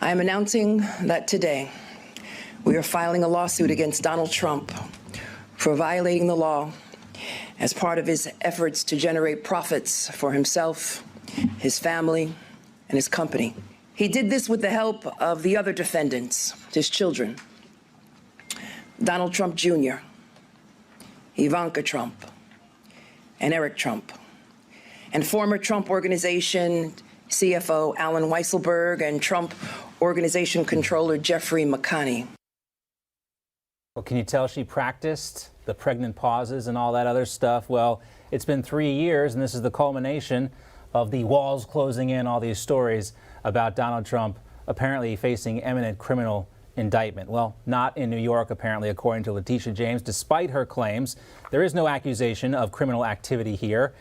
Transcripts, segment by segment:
I am announcing that today we are filing a lawsuit against Donald Trump for violating the law as part of his efforts to generate profits for himself, his family, and his company. He did this with the help of the other defendants, his children, Donald Trump Jr., Ivanka Trump, and Eric Trump, and former Trump Organization CFO Alan Weisselberg and Trump Organization Controller Jeffrey McConney. Well, can you tell she practiced the pregnant pauses and all that other stuff? Well, it's been 3 years, and this is the culmination of the walls closing in, all these stories about Donald Trump apparently facing imminent criminal indictment. Well, not in New York, apparently, according to Letitia James. Despite her claims, there is no accusation of criminal activity here.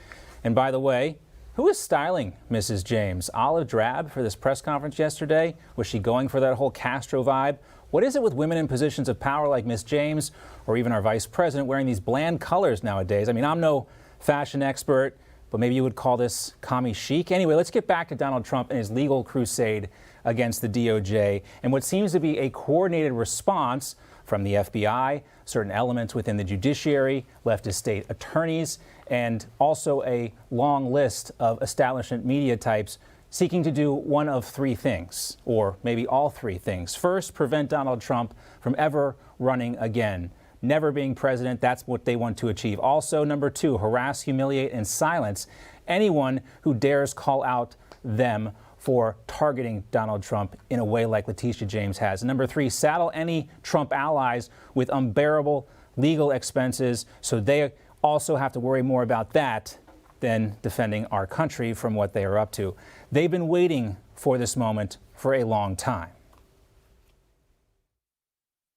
And by the way, who is styling Mrs. James? Olive drab for this press conference yesterday? Was she going for that whole Castro vibe? What is it with women in positions of power like Miss James or even our vice president wearing these bland colors nowadays? I mean, I'm no fashion expert, but maybe you would call this commie chic. Anyway, let's get back to Donald Trump and his legal crusade against the DOJ and what seems to be a coordinated response from the FBI, certain elements within the judiciary, leftist state attorneys, and also a long list of establishment media types seeking to do one of three things, or maybe all three things. First, prevent Donald Trump from ever running again. Never being president, that's what they want to achieve. Also, number two, harass, humiliate, and silence anyone who dares call out them for targeting Donald Trump in a way like Letitia James has. And number three, saddle any Trump allies with unbearable legal expenses so they also have to worry more about that than defending our country from what they are up to. They've been waiting for this moment for a long time.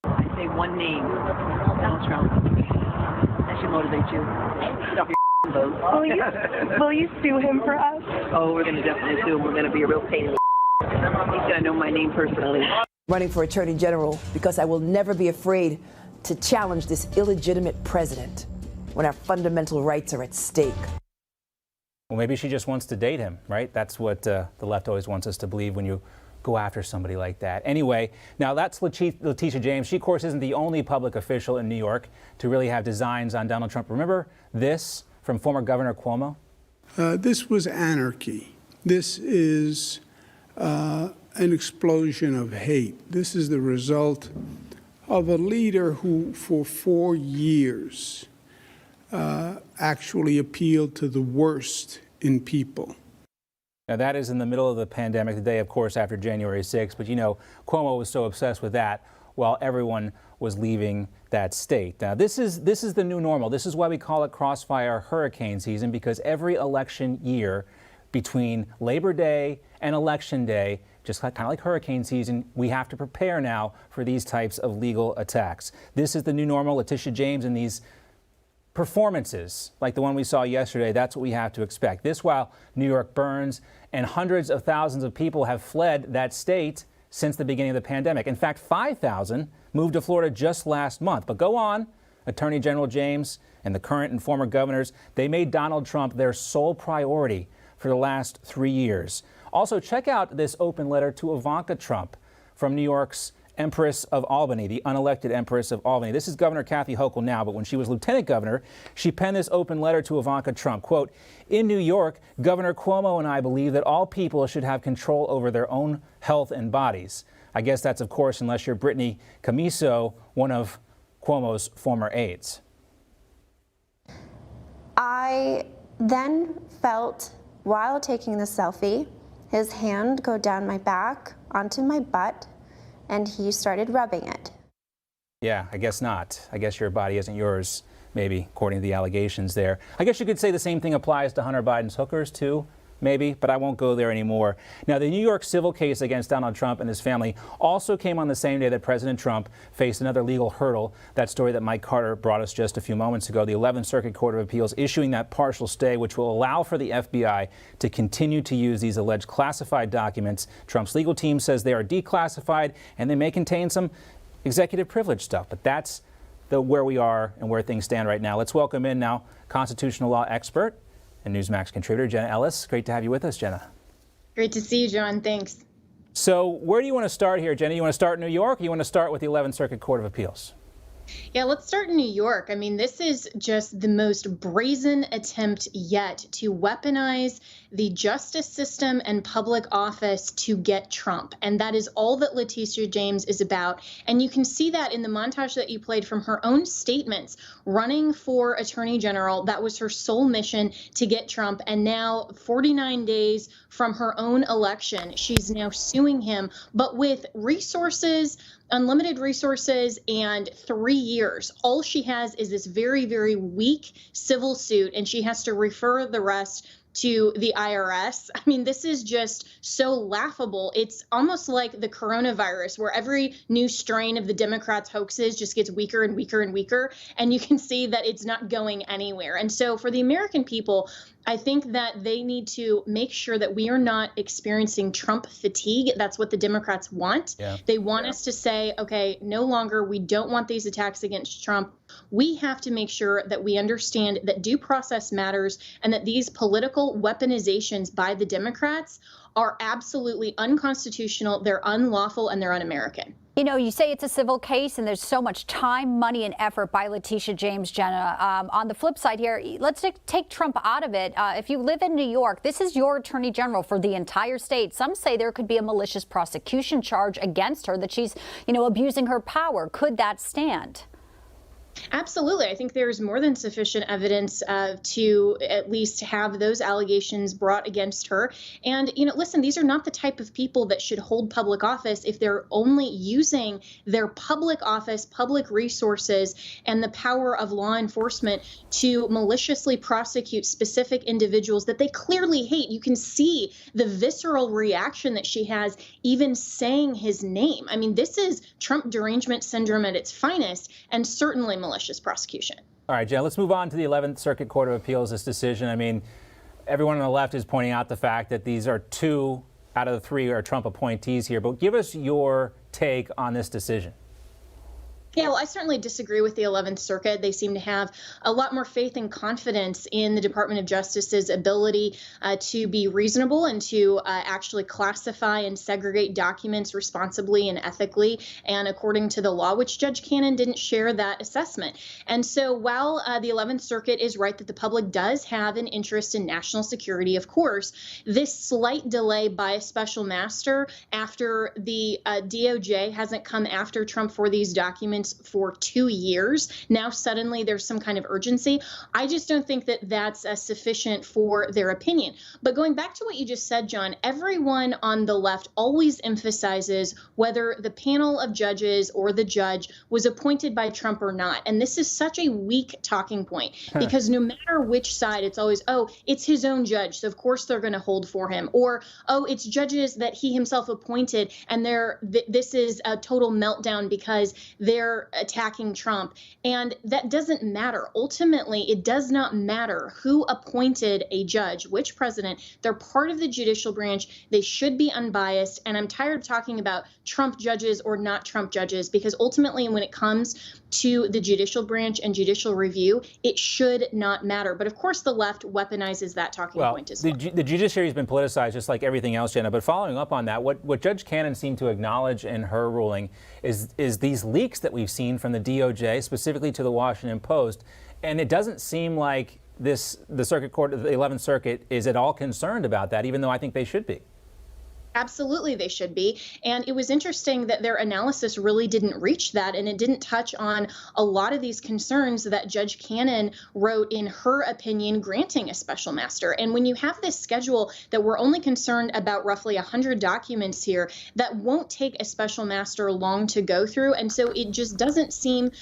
I say one name, Donald Trump. That should motivate you. Stop your vote. Will you sue him for us? Oh, we're going to definitely sue him. We're going to be a real pain in the He's going to know my name personally. Running for Attorney General because I will never be afraid to challenge this illegitimate president when our fundamental rights are at stake. Well, maybe she just wants to date him, right? That's what the left always wants us to believe when you go after somebody like that. Anyway, now that's Letitia James. She, of course, isn't the only public official in New York to really have designs on Donald Trump. Remember this from former Governor Cuomo? This was anarchy. This is an explosion of hate. This is the result of a leader who, for 4 years, actually appealed to the worst in people. Now, that is in the middle of the pandemic, the day, of course, after January 6th. But, you know, Cuomo was so obsessed with that while everyone was leaving that state. Now, this is the new normal. This is why we call it crossfire hurricane season, because every election year between Labor Day and Election Day, just kind of like hurricane season, we have to prepare now for these types of legal attacks. This is the new normal. Letitia James and these performances like the one we saw yesterday, that's what we have to expect. This while New York burns and hundreds of thousands of people have fled that state since the beginning of the pandemic. In fact, 5,000 moved to Florida just last month. But go on, Attorney General James and the current and former governors, they made Donald Trump their sole priority for the last 3 years. Also, check out this open letter to Ivanka Trump from New York's Empress of Albany, the unelected Empress of Albany. This is Governor Kathy Hochul now, but when she was lieutenant governor, she penned this open letter to Ivanka Trump. Quote, in New York, Governor Cuomo and I believe that all people should have control over their own health and bodies. I guess that's, of course, unless you're Brittany Camiso, one of Cuomo's former aides. I then felt, while taking the selfie, his hand go down my back onto my butt, and he started rubbing it. Yeah, I guess not. I guess your body isn't yours, maybe, according to the allegations there. I guess you could say the same thing applies to Hunter Biden's hookers, too, maybe, but I won't go there anymore. Now, the New York civil case against Donald Trump and his family also came on the same day that President Trump faced another legal hurdle. That story that Mike Carter brought us just a few moments ago, the 11th Circuit Court of Appeals issuing that partial stay, which will allow for the FBI to continue to use these alleged classified documents. Trump's legal team says they are declassified and they may contain some executive privilege stuff, but that's where we are and where things stand right now. Let's welcome in now constitutional law expert and Newsmax contributor Jenna Ellis. Great to have you with us, Jenna. Great to see you, John. Thanks. So where do you want to start here, Jenny? You want to start in New York, or you want to start with the 11th Circuit Court of Appeals? Yeah, let's start in New York. I mean, this is just the most brazen attempt yet to weaponize the justice system and public office to get Trump. And that is all that Letitia James is about. And you can see that in the montage that you played from her own statements. Running for Attorney General, that was her sole mission, to get Trump. And now, 49 days from her own election, she's now suing him, but with resources, unlimited resources, and 3 years. All she has is this very, very weak civil suit, and she has to refer the rest to the IRS. I mean, this is just so laughable. It's almost like the coronavirus, where every new strain of the Democrats' hoaxes just gets weaker and weaker and weaker, and you can see that it's not going anywhere. And so for the American people, I think that they need to make sure that we are not experiencing Trump fatigue. That's what the Democrats want. Yeah. They want us to say, okay, no longer, we don't want these attacks against Trump. We have to make sure that we understand that due process matters and that these political weaponizations by the Democrats are absolutely unconstitutional, they're unlawful, and they're un-American. You know, you say it's a civil case and there's so much time, money, and effort by Letitia James, Jenna. On the flip side here, let's take Trump out of it. If you live in New York, this is your attorney general for the entire state. Some say there could be a malicious prosecution charge against her, that she's, abusing her power. Could that stand? Absolutely. I think there's more than sufficient evidence to at least have those allegations brought against her. And, listen, these are not the type of people that should hold public office if they're only using their public office, public resources, and the power of law enforcement to maliciously prosecute specific individuals that they clearly hate. You can see the visceral reaction that she has even saying his name. I mean, this is Trump derangement syndrome at its finest, and certainly malicious prosecution. All right, Jen, let's move on to the 11th Circuit Court of Appeals, this decision. I mean, everyone on the left is pointing out the fact that these are 2 out of the 3 are Trump appointees here, but give us your take on this decision. Yeah, well, I certainly disagree with the 11th Circuit. They seem to have a lot more faith and confidence in the Department of Justice's ability to be reasonable and to actually classify and segregate documents responsibly and ethically and according to the law, which Judge Cannon didn't share that assessment. And so while the 11th Circuit is right that the public does have an interest in national security, of course, this slight delay by a special master after the DOJ hasn't come after Trump for these documents for 2 years. Now suddenly there's some kind of urgency. I just don't think that that's sufficient for their opinion. But going back to what you just said, John, everyone on the left always emphasizes whether the panel of judges or the judge was appointed by Trump or not. And this is such a weak talking point because no matter which side, it's always, oh, it's his own judge, so of course they're going to hold for him. Or, oh, it's judges that he himself appointed and this is a total meltdown because they're attacking Trump. And that doesn't matter. Ultimately, it does not matter who appointed a judge, which president. They're part of the judicial branch. They should be unbiased. And I'm tired of talking about Trump judges or not Trump judges, because ultimately, when it comes to the judicial branch and judicial review, it should not matter. But of course, the left weaponizes that talking point as well. The judiciary has been politicized just like everything else, Jenna. But following up on that, what Judge Cannon seemed to acknowledge in her ruling is these leaks that we've seen from the DOJ, specifically to the Washington Post. And it doesn't seem like the Circuit Court, the 11th Circuit, is at all concerned about that, even though I think they should be. Absolutely, they should be. And it was interesting that their analysis really didn't reach that, and it didn't touch on a lot of these concerns that Judge Cannon wrote in her opinion granting a special master. And when you have this schedule that we're only concerned about roughly 100 documents here, that won't take a special master long to go through. And so it just doesn't seem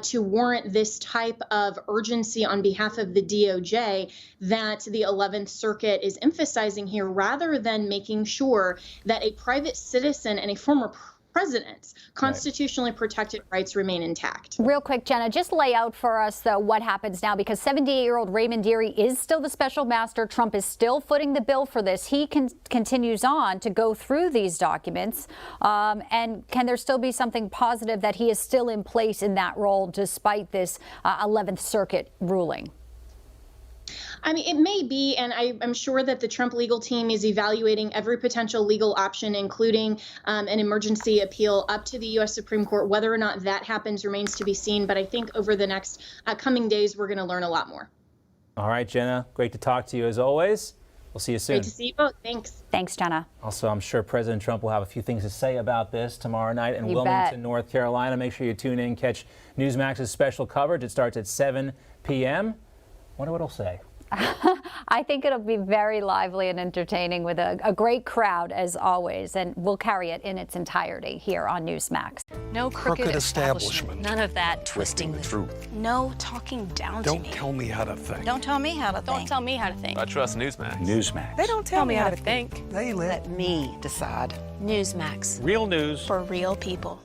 to warrant this type of urgency on behalf of the DOJ that the 11th Circuit is emphasizing here, rather than making sure that a private citizen and a former president's constitutionally protected rights remain intact. Real quick, Jenna, just lay out for us, though, what happens now, because 78-year-old Raymond Dearie is still the special master. Trump is still footing the bill for this. He continues on to go through these documents. And can there still be something positive that he is still in place in that role despite this 11th Circuit ruling? I mean, it may be, and I'm sure that the Trump legal team is evaluating every potential legal option, including an emergency appeal up to the U.S. Supreme Court. Whether or not that happens remains to be seen, but I think over the next coming days, we're going to learn a lot more. All right, Jenna, great to talk to you as always. We'll see you soon. Great to see you both. Thanks. Thanks, Jenna. Also, I'm sure President Trump will have a few things to say about this tomorrow night in Wilmington, North Carolina. Make sure you tune in, catch Newsmax's special coverage. It starts at 7 p.m. Wonder what he'll say. I think it'll be very lively and entertaining with a great crowd, as always, and we'll carry it in its entirety here on Newsmax. No crooked establishment. None of that twisting the truth. No talking down to me. Don't tell me how to think. Don't tell me how to think. Don't tell me how to think. I trust Newsmax. Newsmax. They don't tell me how to think. They let me decide. Newsmax. Real news for real people.